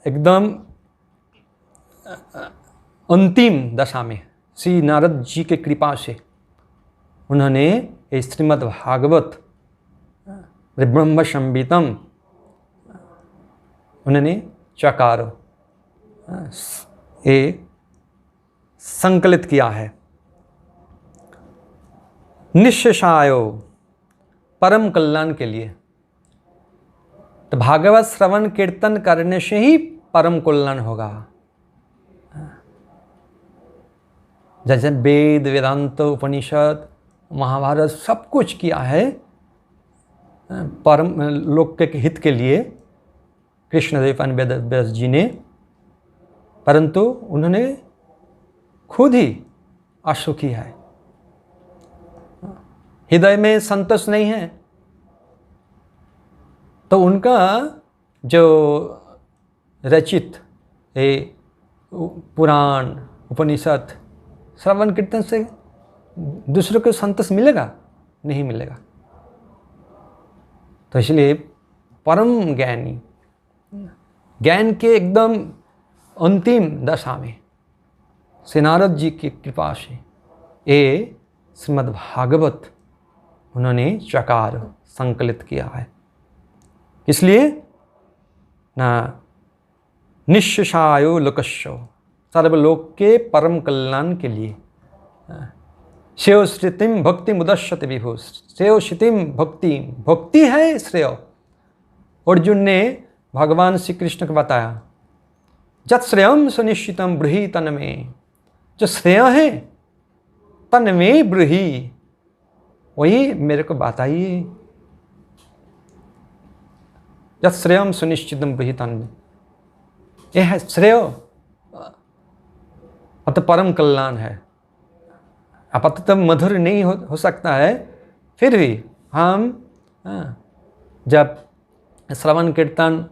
एकदम अंतिम दशा में श्री नारद जी के कृपा से उन्होंने श्रीमद् भागवत ब्रह्म संहितम उन्होंने चकार ये संकलित किया है। निश्शेषायो परम कल्याण के लिए। तो भागवत श्रवण कीर्तन करने से ही परम कल्याण होगा। जैसे वेद वेदांत उपनिषद महाभारत सब कुछ किया है परम लोक के हित के लिए कृष्ण द्वैपायन वेदव्यास जी ने, परंतु उन्होंने खुद ही असुखी है, हृदय में संतोष नहीं है। तो उनका जो रचित ये पुराण उपनिषद श्रवण कीर्तन से दूसरों को संतोष मिलेगा? नहीं मिलेगा। तो इसलिए परम ज्ञानी, ज्ञान के एकदम अंतिम दशा में श्री नारद जी की कृपा से ये श्रीमद् भागवत उन्होंने चकार संकलित किया है। इसलिए ना निश्शेषायो लोकस्यो, सर्वलोक के परम कल्याण के लिए श्रेयो श्रुतिम भक्ति मुदश्यते विभु, श्रेयो श्रुतिम भक्ति, भक्ति है श्रेय। अर्जुन ने भगवान श्री कृष्ण को बताया जत श्रेयम सुनिश्चितम ब्रूहि तन में, जो श्रेय है तन में ब्रूहि, वही मेरे को बताइए। जत श्रेयम सुनिश्चितम ब्रूहि तन में, यह है श्रेय, अत परम कल्याण है। आपातत मधुर नहीं हो सकता है, फिर भी हम जब श्रवण कीर्तन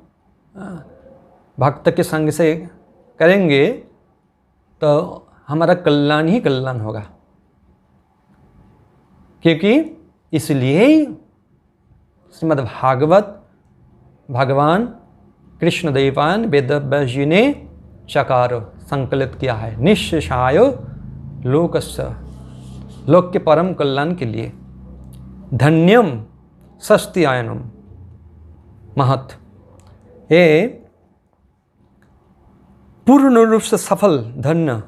भक्त के संग से करेंगे तो हमारा कल्याण ही कल्याण होगा। क्योंकि इसलिए श्रीमद् भागवत भगवान कृष्णदेवान वेदव्यास जी ने चकार संकलित किया है, निःशेषाय लोकस्य, लोक के परम कल्याण के लिए। धन्यम सस्त्यायनम महत, ये पूर्ण रूप से सफल, धन्य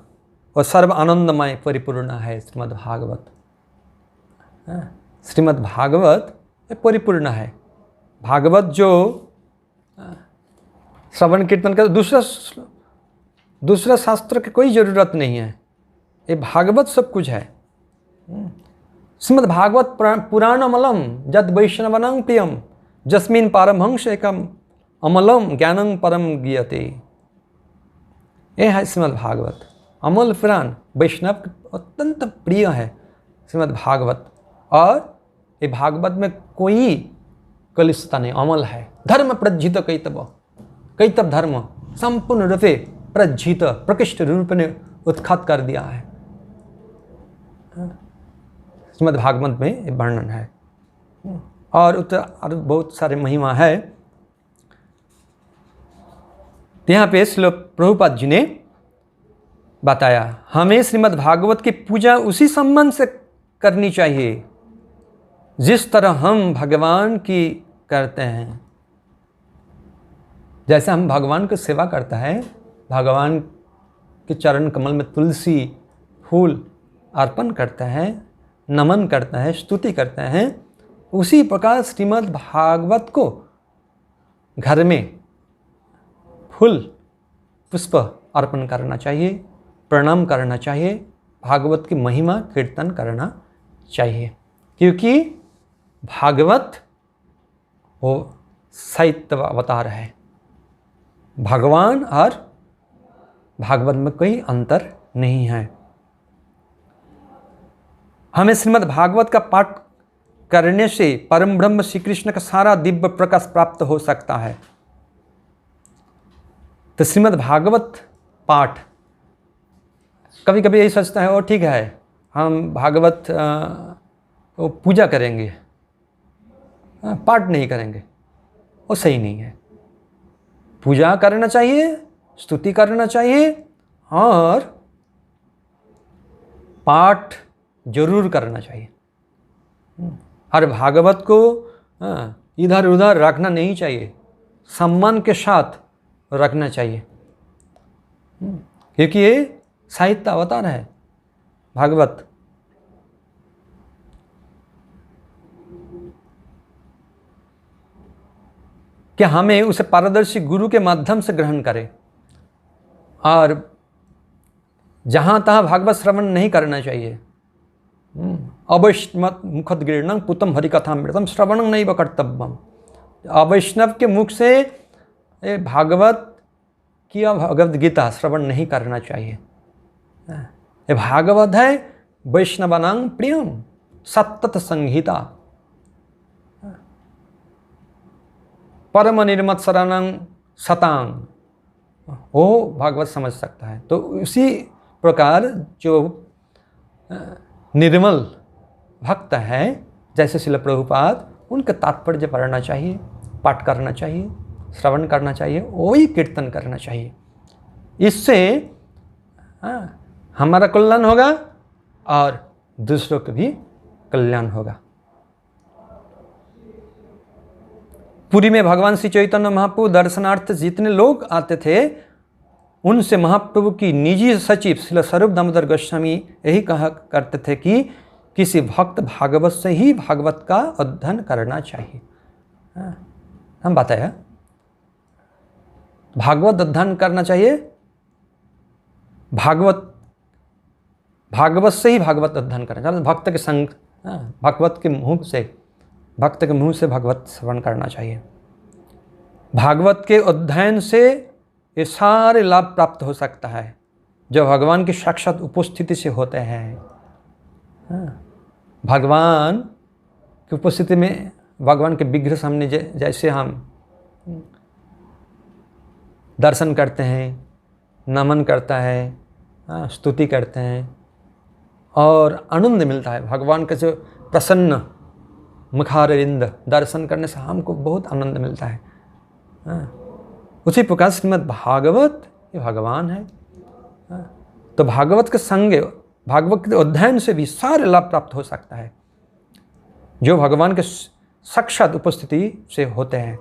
और सर्व आनंदमय परिपूर्ण है श्रीमद् भागवत। श्रीमद् भागवत परिपूर्ण है। भागवत जो श्रवण कीर्तन का दूसरा शास्त्र की कोई जरूरत नहीं है, ये भागवत सब कुछ है। श्रीमद् भागवत पुराणमलम जद वैष्णवनं प्रियम जस्मिन् पारमहंस एकम अमलम ज्ञानं परम गीयते। ये है श्रीमद् भागवत, अमल पुराण, वैष्णव अत्यंत प्रिय है श्रीमद् भागवत। और ये भागवत में कोई कलुषता नहीं, अमल है। धर्म प्रज्जित कैतव धर्म संपूर्ण रूपे प्रज्जित प्रकृष्ट रूप ने उत्खात कर दिया है। श्रीमद् भागवत में वर्णन है और बहुत सारे महिमा है। यहाँ पे श्रील प्रभुपाद जी ने बताया, हमें श्रीमद् भागवत की पूजा उसी संबंध से करनी चाहिए जिस तरह हम भगवान की करते हैं। जैसे हम भगवान की सेवा करता है, भगवान के चरण कमल में तुलसी फूल अर्पण करता है, नमन करता है, स्तुति करते हैं, उसी प्रकार श्रीमद् भागवत को घर में फूल पुष्प अर्पण करना चाहिए, प्रणाम करना चाहिए, भागवत की महिमा कीर्तन करना चाहिए। क्योंकि भागवत वो साहित्य अवतार है। भगवान और भागवत में कोई अंतर नहीं है। हमें श्रीमद् भागवत का पाठ करने से परम ब्रह्म श्री कृष्ण का सारा दिव्य प्रकाश प्राप्त हो सकता है। तो श्रीमद् भागवत पाठ, कभी कभी यही सोचता है, और ठीक है हम भागवत पूजा करेंगे, पाठ नहीं करेंगे, वो सही नहीं है। पूजा करना चाहिए, स्तुति करना चाहिए और पाठ जरूर करना चाहिए। हर भागवत को इधर उधर रखना नहीं चाहिए, सम्मान के साथ रखना चाहिए। क्योंकि ये साहित्य अवतार है भागवत। कि हमें उसे पारदर्शी गुरु के माध्यम से ग्रहण करें और जहाँ तहाँ भागवत श्रवण नहीं करना चाहिए। अवैष्णव मुखोद्गीर्णं पुतम हरिकथामृतम श्रवणं नैव कर्तव्यम। अवैष्णव के मुख से भागवत की भगवद गीता श्रवण नहीं करना चाहिए। ये भागवत है वैष्णवानां प्रियम सत्तत संहिता, परम निर्मत शरणं सतांग, वो भागवत समझ सकता है। तो उसी प्रकार जो निर्मल भक्त है जैसे श्रील प्रभुपाद, उनका तात्पर्य पढ़ना चाहिए, पाठ करना चाहिए, श्रवण करना चाहिए, वही कीर्तन करना चाहिए। इससे हमारा कल्याण होगा और दूसरों का भी कल्याण होगा। पुरी में भगवान श्री चैतन्य महाप्रभु दर्शनार्थ जितने लोग आते थे, उनसे महाप्रभु की निजी सचिव श्रील स्वरूप दामोदर गोस्वामी यही कहा करते थे कि किसी भक्त भागवत से ही भागवत का अध्ययन करना चाहिए। हम बताया भागवत अध्ययन करना चाहिए, भागवत से ही भागवत अध्ययन करना चाहिए। भक्त के संग, भगवत के मुँह से, भक्त के मुँह से भागवत श्रवण करना चाहिए। भागवत के अध्ययन से ये सारे लाभ प्राप्त हो सकता है जो भगवान की साक्षात उपस्थिति से होते हैं। भगवान की उपस्थिति में, भगवान के विग्रह सामने जैसे हम दर्शन करते हैं, नमन करता है, स्तुति करते हैं और आनंद मिलता है। भगवान का जो प्रसन्न मुखारविंद दर्शन करने से हमको बहुत आनंद मिलता है। उसी प्रकार श्रीमद् भागवत ये भगवान है। तो भागवत के संग, भागवत के अध्ययन से भी सारे लाभ प्राप्त हो सकता है जो भगवान के साक्षात उपस्थिति से होते हैं।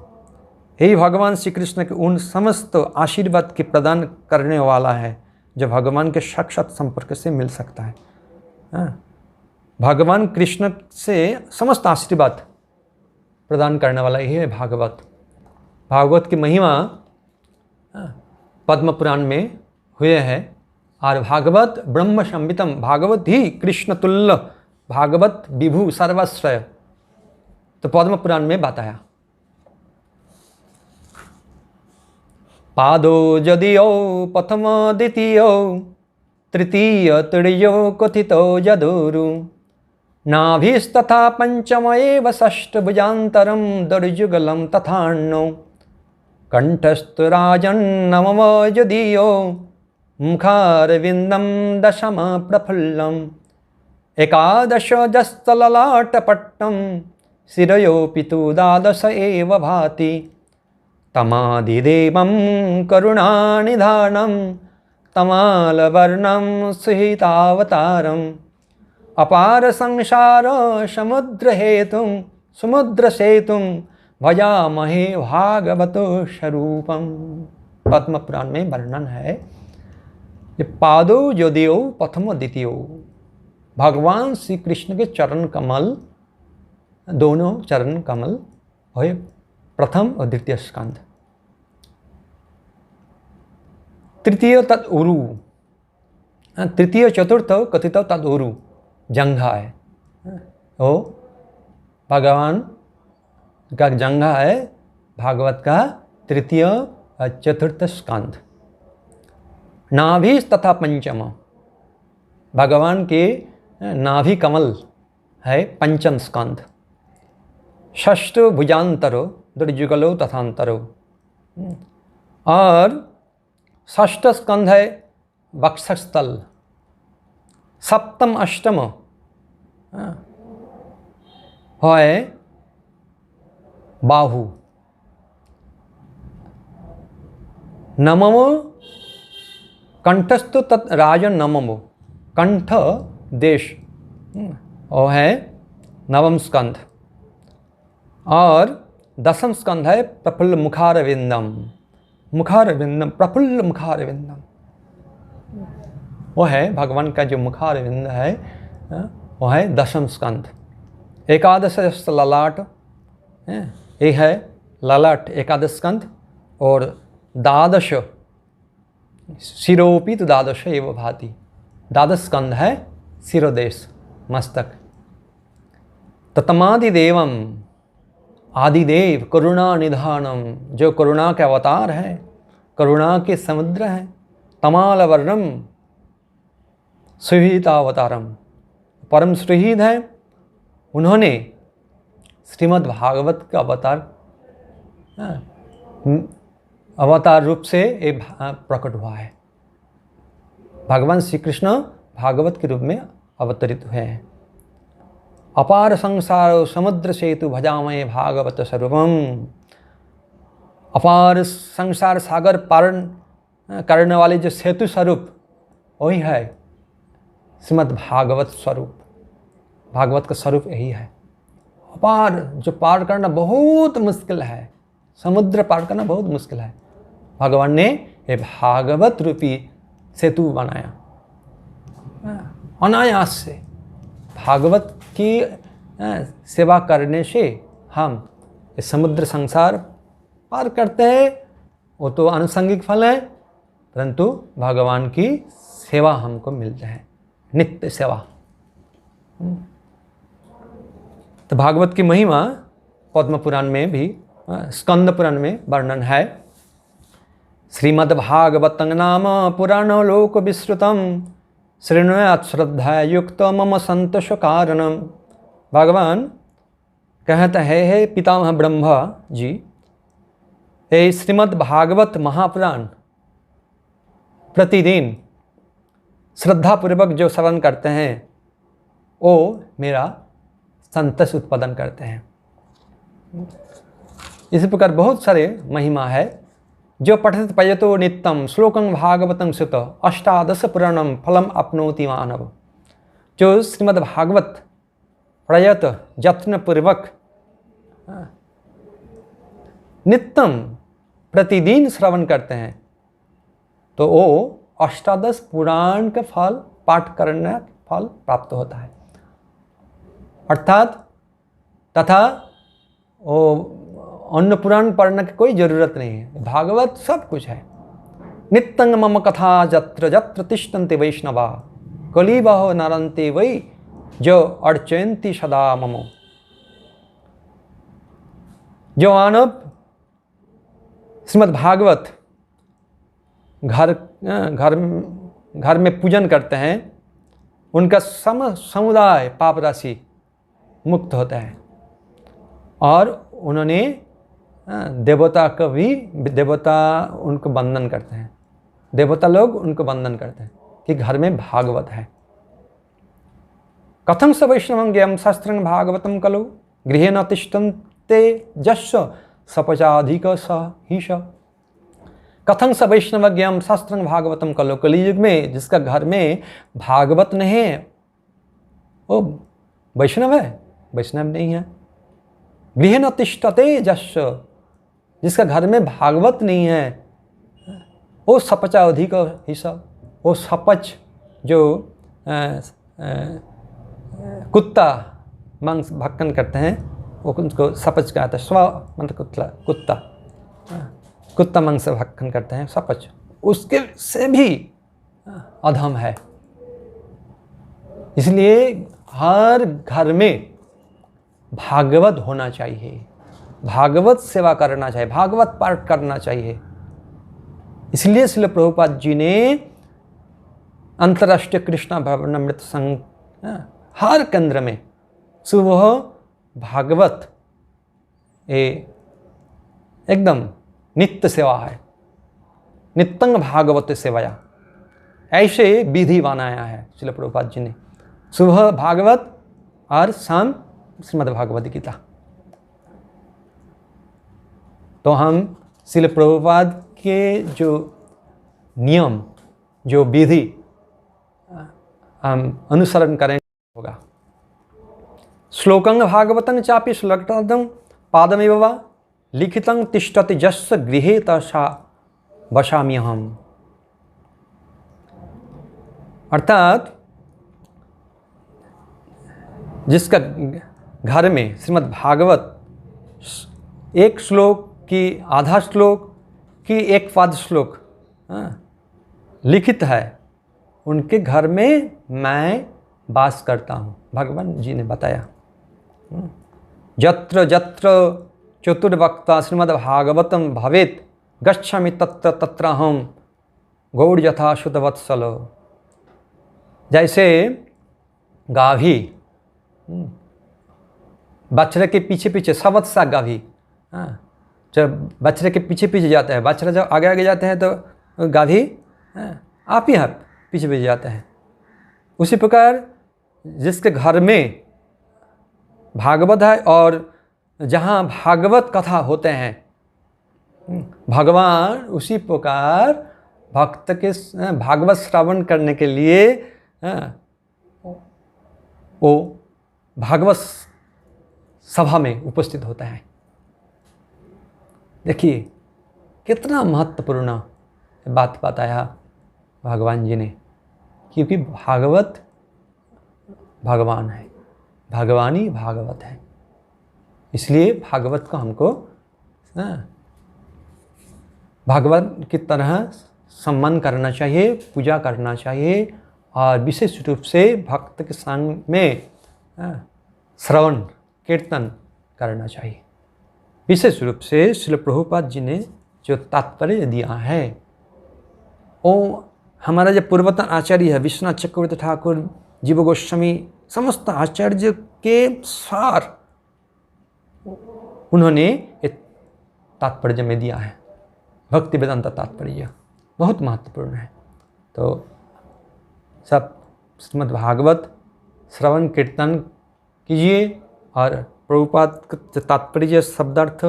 यही भगवान श्री कृष्ण के उन समस्त आशीर्वाद के प्रदान करने वाला है जो भगवान के साक्षात संपर्क से मिल सकता है। भगवान कृष्ण से समस्त आशीर्वाद प्रदान करने वाला यही है भागवत। भागवत की महिमा पद्म पुराण में हुए है। और भागवत ब्रह्म संहितम, भागवत ही कृष्ण तुल्य, भागवत विभु सर्वाश्रय, तो पद्म पुराण में बताया। पादो यदियो प्रथम द्वितीय तृतीय तृतीयो कथितो यदुरु नाभिस्तथा पंचम एव षष्ठ भुजान्तरं दर्जुगलं तथान्नो कंठस्तु राजन्नवम यदीयो मुखारविन्दं दशम प्रफुल्लम् एकादश जस्तललाटपट्टं शिरयोऽपि तु द्वादश एव भाति तमादिदेवं करुणानिधानं तमालवर्णं सुहितावतारम् अपार संसार समुद्रहेतुं समुद्रसेतुं भजामहे भागवतो स्वरूपम। पद्म पुराण में वर्णन है कि पादो यदियो प्रथम द्वितीयो, भगवान श्री कृष्ण के चरण कमल, दोनों चरण कमल है प्रथम और द्वितीय स्कंध। तृतीय तद उरु, तृतीय चतुर्थ कथित तद उरु जंघा है। ओ भगवान का जंघा है भागवत का तृतीय और चतुर्थ स्कंध। नाभि तथा पंचम, भगवान के नाभि कमल है पंचम स्कंध। षष्ठ भुजांतरो दुर्जुगलो तथांतरो, और षष्ठ स्कंध है वक्षस्थल। सप्तम अष्टम है बाहु। नवमो कंठस्थो तत् राजन नवमो, कंठ देश वो है नवम स्कंध। और दसम स्कंध है प्रफुल्ल मुखारविंदम, मुखारविंदम प्रफुल्ल मुखारविंदम, वो है भगवान का जो मुखारविंद है वो है दशम स्कंध। एकादश ललाट, ये है ललाट एकादश स्कंध। और द्वादश शिरोपी तो द्वादश एवं भाति, द्वादश स्कंध है शिरोदेश मस्तक। ततमादिदेवम, आदिदेव करुणा निधानम, जो करुणा के अवतार है, करुणा के समुद्र हैं। तमाल वर्णम सुहितावतारम, परम सुहित है। उन्होंने श्रीमद् भागवत का अवतार रूप से ये प्रकट हुआ है। भगवान श्री कृष्ण भागवत के रूप में अवतरित हुए हैं। अपार संसार समुद्र सेतु भजामहे भागवत स्वरूपम, अपार संसार सागर पार करने वाले जो सेतु स्वरूप वही है श्रीमद् भागवत स्वरूप। भागवत का स्वरूप यही है। अपार जो पार करना बहुत मुश्किल है, समुद्र पार करना बहुत मुश्किल है, भगवान ने ये भागवत रूपी सेतु बनाया अनायास से। भागवत की सेवा करने से हम ये समुद्र संसार पार करते हैं, वो तो आनुषंगिक फल है, परंतु भगवान की सेवा हमको मिलता है, नित्य सेवा। तो भागवत की महिमा पद्म पुराण में भी, स्कंद पुराण में वर्णन है। श्रीमद् भागवतं नाम पुराणो लोक विश्रुतम शृणुयात् श्रद्धा युक्त मम संतोष कारणम। भगवान कहते हैं, हे पितामह ब्रह्मा जी, ये श्रीमद् भागवत महापुराण प्रतिदिन श्रद्धापूर्वक जो श्रवण करते हैं वो मेरा संतोष उत्पादन करते हैं। इसी प्रकार बहुत सारे महिमा है। जो पठित पयतो नित्यम श्लोकं भागवतं सुत अष्टादश पुराणम फलम अपनोति मानव। जो श्रीमद् भागवत प्रयत यत्न पूर्वक नित्यम प्रतिदिन श्रवण करते हैं तो वो अष्टादश पुराण का फल पाठ करने का फल प्राप्त होता है। अर्थात तथा वो अन्य पुराण पढ़ने की कोई जरूरत नहीं है, भागवत सब कुछ है। नित्यं मम कथा जत्र जत्र तिष्ठन्ति वैष्णवा कलिबहो नरन्ति वै जो अर्चयन्ति सदा ममो। जो मानव श्रीमद् भागवत घर में पूजन करते हैं उनका समुदाय पाप राशि मुक्त होता है और उन्होंने देवता को भी देवता उनको वंदन करते हैं, देवता लोग उनको वंदन करते हैं कि घर में भागवत है। कथं स वैष्णवं ज्ञेयं शास्त्रं भागवतं खलु गृहे न तिष्ठन्ते यस्य सपचाधिक स हीश। कथं स वैष्णव ज्ञेयं शास्त्रं भागवतं खलु। कलियुग में जिसका घर में भागवत नहीं है वो वैष्णव है? वैष्णव नहीं है। गृहे न तिष्ठते यस्य, जिसका घर में भागवत नहीं है वो सपचा अधिक हिस्सा, वो सपच जो कुत्ता मांस भक्षण करते हैं वो उनको सपच कहते हैं। स्व मतलब कुत्ता मांस भक्षण करते हैं सपच, उसके से भी अधम है। इसलिए हर घर में भागवत होना चाहिए, भागवत सेवा करना चाहिए, भागवत पाठ करना चाहिए। इसलिए श्रील प्रभुपाद जी ने अंतर्राष्ट्रीय कृष्ण भवनामृत संघ हर केंद्र में सुबह भागवत एकदम नित्य सेवा है, नित्यंग भागवत सेवाया, ऐसे विधि बनाया है श्रील प्रभुपाद जी ने। सुबह भागवत और शाम श्रीमद् भागवत गीता। तो हम श्रील प्रभुपाद के जो नियम, जो विधि हम अनुसरण करें होगा। श्लोकं भागवतं चापि श्लोकं पादमेव वा लिखितं तिष्ठति यस्य गृहे तथा वसाम्यहम्। अर्थात जिसका घर में श्रीमद् भागवत एक श्लोक की आधा श्लोक की एक पाद श्लोक लिखित है, उनके घर में मैं वास करता हूँ, भगवान जी ने बताया। जत्र जत्र चतुर्वक्ता श्रीमद् भागवतम भवेत गच्छामि तत्र तत्र हम गौड़ यथा शुद्धवत्सलो। जैसे गाभी बछड़े के पीछे पीछे सवत्सा गाभी, जब बछड़े के पीछे पीछे जाता है, बछड़ा जब आगे आगे जाते हैं तो गाभी आप ही आप पीछे पीछे जाते हैं। उसी प्रकार जिसके घर में भागवत है और जहाँ भागवत कथा होते हैं भगवान उसी प्रकार भक्त के भागवत श्रवण करने के लिए वो भागवत सभा में उपस्थित होता है। देखिए कितना महत्वपूर्ण बात बताया भगवान जी ने, क्योंकि भागवत भगवान है, भगवान ही भागवत है। इसलिए भागवत को हमको भागवत की तरह सम्मान करना चाहिए, पूजा करना चाहिए और विशेष रूप से भक्त के संग में श्रवण कीर्तन करना चाहिए। विशेष रूप से श्रील प्रभुपाद जी ने जो तात्पर्य दिया है वो हमारा जो पूर्वतन आचार्य है विश्वनाथ चक्रवर्ती ठाकुर, जीव गोस्वामी, समस्त आचार्य के सार उन्होंने एक तात्पर्य में दिया है। भक्ति वेदांत तात्पर्य बहुत महत्वपूर्ण है। तो सब श्रीमद् भागवत श्रवण कीर्तन कीजिए और प्रभुपाद का तात्पर्य शब्दार्थ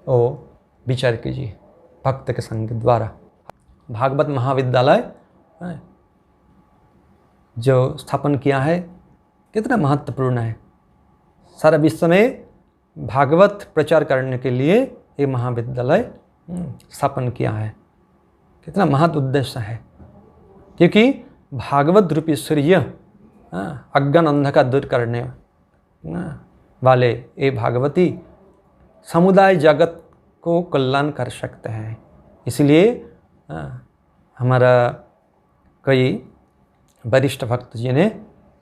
ओ विचार कीजिए भक्त के संग द्वारा। भागवत महाविद्यालय जो स्थापन किया है कितना महत्वपूर्ण है। सारा विश्व में भागवत प्रचार करने के लिए ये महाविद्यालय स्थापन किया है। कितना महत्व उद्देश्य है, क्योंकि भागवत रूपी सूर्य अज्ञान अंधकार दूर करने वाले ये भागवती समुदाय जगत को कल्याण कर सकते हैं। इसलिए हमारा कई वरिष्ठ भक्त जी ने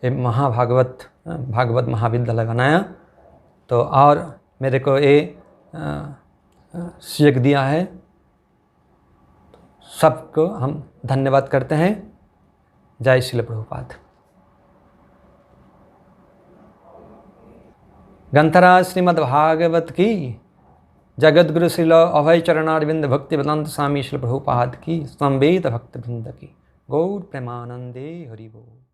ये भागवत महाविद्यालय बनाया, तो और मेरे को ये सीख दिया है। सबको हम धन्यवाद करते हैं। जय श्री प्रभुपाद। ग्रंथराज श्रीमद् भागवत की, जगत गुरु श्रील अभय चरणारविंद भक्ति वेदांत स्वामी श्री प्रभुपाद की, संवेद भक्त वृंद की। गौर प्रेमानंदे हरि बोल।